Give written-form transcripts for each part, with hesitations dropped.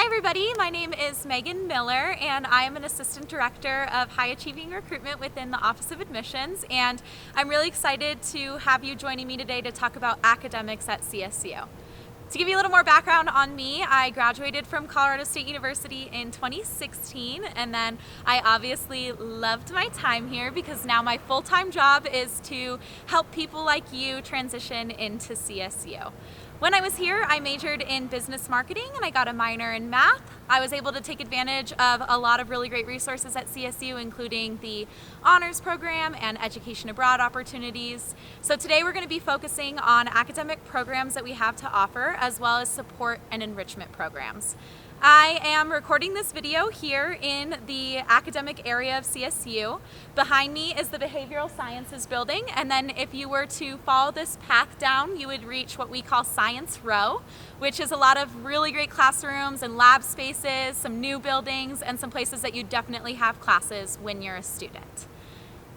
everybody, my name is Megan Miller and I am an Assistant Director of High Achieving Recruitment within the Office of Admissions, and I'm really excited to have you joining me today to talk about academics at CSU. To give you a little more background on me, I graduated from Colorado State University in 2016, and then I obviously loved my time here because now my full-time job is to help people like you transition into CSU. When I was here, I majored in business marketing and I got a minor in math. I was able to take advantage of a lot of really great resources at CSU, including the honors program and education abroad opportunities. So today we're going to be focusing on academic programs that we have to offer, as well as support and enrichment programs. I am recording this video here in the academic area of CSU. Behind me is the Behavioral Sciences building, and then if you were to follow this path down, you would reach what we call Science Row, which is a lot of really great classrooms and lab spaces, some new buildings, and some places that you definitely have classes when you're a student.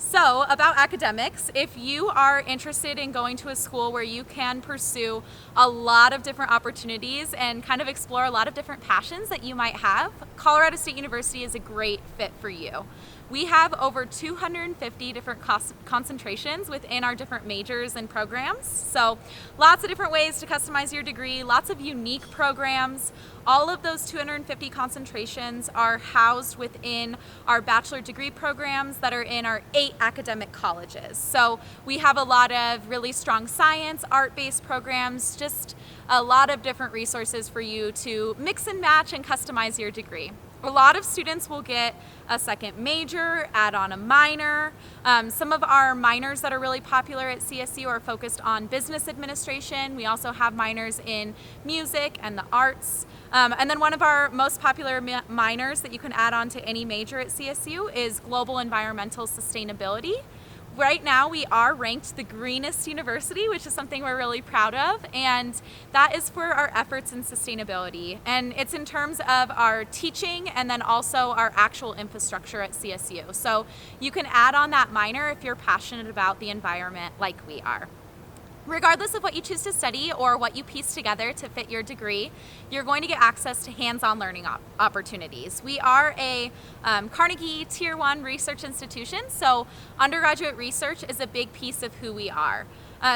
So, about academics, if you are interested in going to a school where you can pursue a lot of different opportunities and kind of explore a lot of different passions that you might have, Colorado State University is a great fit for you. We have over 250 different concentrations within our different majors and programs. So lots of different ways to customize your degree, lots of unique programs. All of those 250 concentrations are housed within our bachelor degree programs that are in our 8 academic colleges. So we have a lot of really strong science, art-based programs, just a lot of different resources for you to mix and match and customize your degree. A lot of students will get a second major, add on a minor. Some of our minors that are really popular at CSU are focused on business administration. We also have minors in music and the arts. And then one of our most popular minors that you can add on to any major at CSU is global environmental sustainability. Right now we are ranked the greenest university, which is something we're really proud of, and that is for our efforts in sustainability. And it's in terms of our teaching and then also our actual infrastructure at CSU. So you can add on that minor if you're passionate about the environment like we are. Regardless of what you choose to study or what you piece together to fit your degree, you're going to get access to hands-on learning opportunities. We are a Carnegie Tier 1 research institution, so undergraduate research is a big piece of who we are.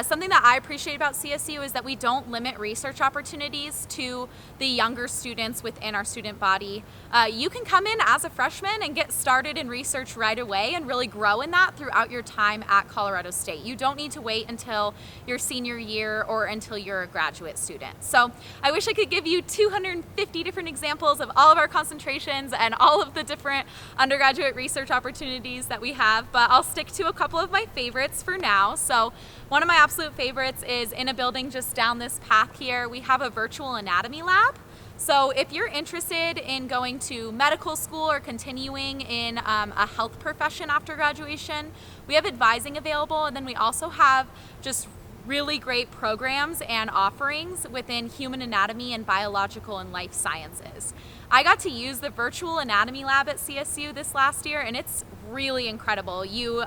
Something that I appreciate about CSU is that we don't limit research opportunities to the younger students within our student body. You can come in as a freshman and get started in research right away and really grow in that throughout your time at Colorado State. You don't need to wait until your senior year or until you're a graduate student. So I wish I could give you 250 different examples of all of our concentrations and all of the different undergraduate research opportunities that we have, but I'll stick to a couple of my favorites for now. So one of my absolute favorites is in a building just down this path here. We have a virtual anatomy lab. So if you're interested in going to medical school or continuing in a health profession after graduation, we have advising available, and then we also have just really great programs and offerings within human anatomy and biological and life sciences. I got to use the virtual anatomy lab at CSU this last year, and it's really incredible. You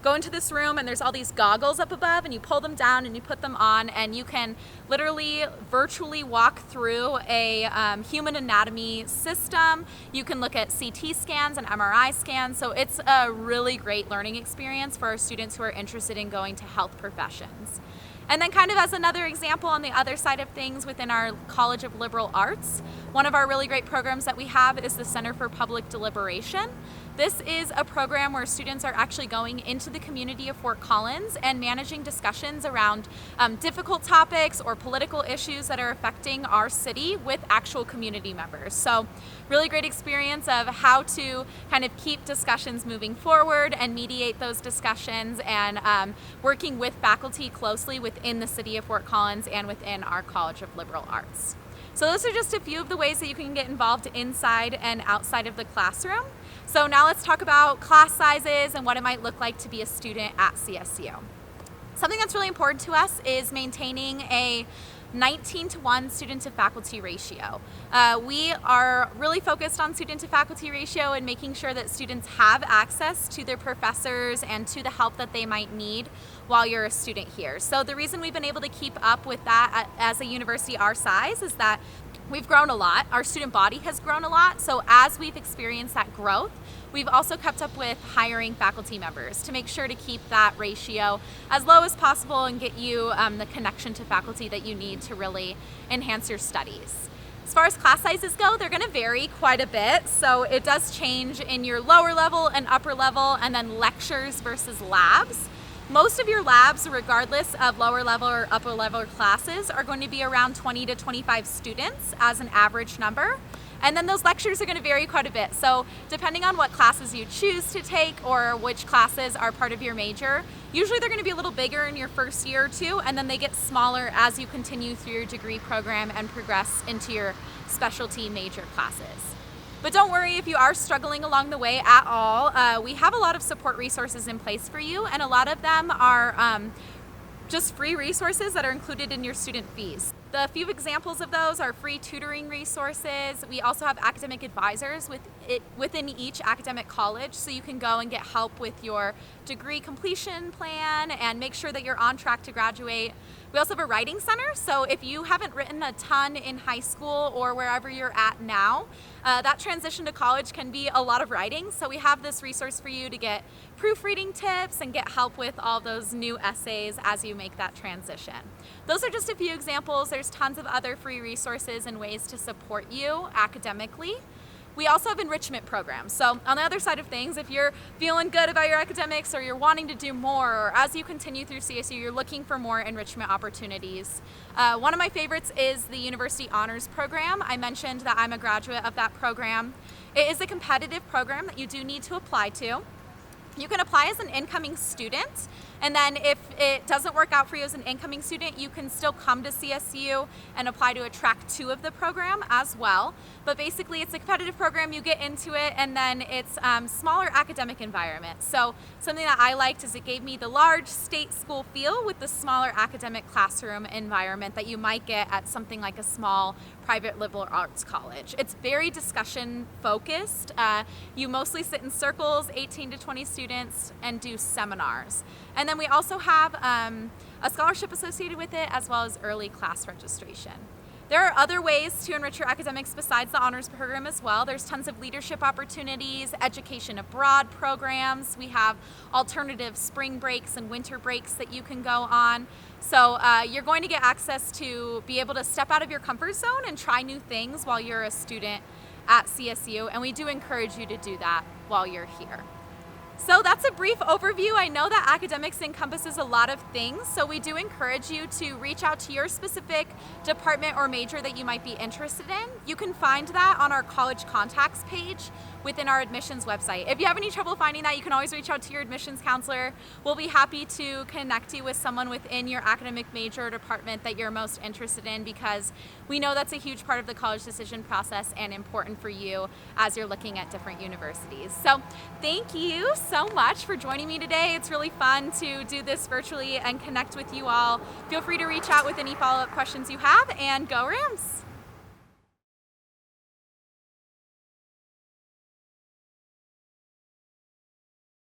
go into this room and there's all these goggles up above, and you pull them down and you put them on, and you can literally virtually walk through a human anatomy system. You can look at CT scans and MRI scans, so it's a really great learning experience for our students who are interested in going to health professions. And then kind of as another example on the other side of things within our College of Liberal Arts, one of our really great programs that we have is the Center for Public Deliberation. This is a program where students are actually going into the community of Fort Collins and managing discussions around difficult topics or political issues that are affecting our city with actual community members. So really great experience of how to kind of keep discussions moving forward and mediate those discussions, and working with faculty closely within the city of Fort Collins and within our College of Liberal Arts. So those are just a few of the ways that you can get involved inside and outside of the classroom. So now let's talk about class sizes and what it might look like to be a student at CSU. Something that's really important to us is maintaining a 19-to-1 student to faculty ratio. We are really focused on student to faculty ratio and making sure that students have access to their professors and to the help that they might need while you're a student here. So the reason we've been able to keep up with that as a university our size is that we've grown a lot. Our student body has grown a lot. So as we've experienced that growth, we've also kept up with hiring faculty members to make sure to keep that ratio as low as possible and get you the connection to faculty that you need to really enhance your studies. As far as class sizes go, they're going to vary quite a bit. So it does change in your lower level and upper level, and then lectures versus labs. Most of your labs, regardless of lower level or upper level classes, are going to be around 20 to 25 students as an average number. And then those lectures are going to vary quite a bit. So depending on what classes you choose to take or which classes are part of your major, usually they're going to be a little bigger in your first year or two, and then they get smaller as you continue through your degree program and progress into your specialty major classes. But don't worry if you are struggling along the way at all. We have a lot of support resources in place for you, and a lot of them are just free resources that are included in your student fees. The few examples of those are free tutoring resources. We also have academic advisors within each academic college, so you can go and get help with your degree completion plan and make sure that you're on track to graduate. We also have a writing center, so if you haven't written a ton in high school or wherever you're at now, that transition to college can be a lot of writing, so we have this resource for you to get proofreading tips and get help with all those new essays as you make that transition. Those are just a few examples. There's tons of other free resources and ways to support you academically. We also have enrichment programs. So on the other side of things, if you're feeling good about your academics or you're wanting to do more, or as you continue through CSU, you're looking for more enrichment opportunities. One of my favorites is the University Honors Program. I mentioned that I'm a graduate of that program. It is a competitive program that you do need to apply to. You can apply as an incoming student, and then if it doesn't work out for you as an incoming student, you can still come to CSU and apply to a track 2 of the program as well. But basically it's a competitive program, you get into it, and then it's smaller academic environment. So something that I liked is it gave me the large state school feel with the smaller academic classroom environment that you might get at something like a small private liberal arts college. It's very discussion focused. You mostly sit in circles, 18 to 20 students, and do seminars. And then we also have a scholarship associated with it, as well as early class registration. There are other ways to enrich your academics besides the honors program as well. There's tons of leadership opportunities, education abroad programs. We have alternative spring breaks and winter breaks that you can go on. So you're going to get access to be able to step out of your comfort zone and try new things while you're a student at CSU, and we do encourage you to do that while you're here. So that's a brief overview. I know that academics encompasses a lot of things, so we do encourage you to reach out to your specific department or major that you might be interested in. You can find that on our college contacts page within our admissions website. If you have any trouble finding that, you can always reach out to your admissions counselor. We'll be happy to connect you with someone within your academic major or department that you're most interested in, because we know that's a huge part of the college decision process and important for you as you're looking at different universities. So thank you so much for joining me today. It's really fun to do this virtually and connect with you all. Feel free to reach out with any follow-up questions you have, and go Rams!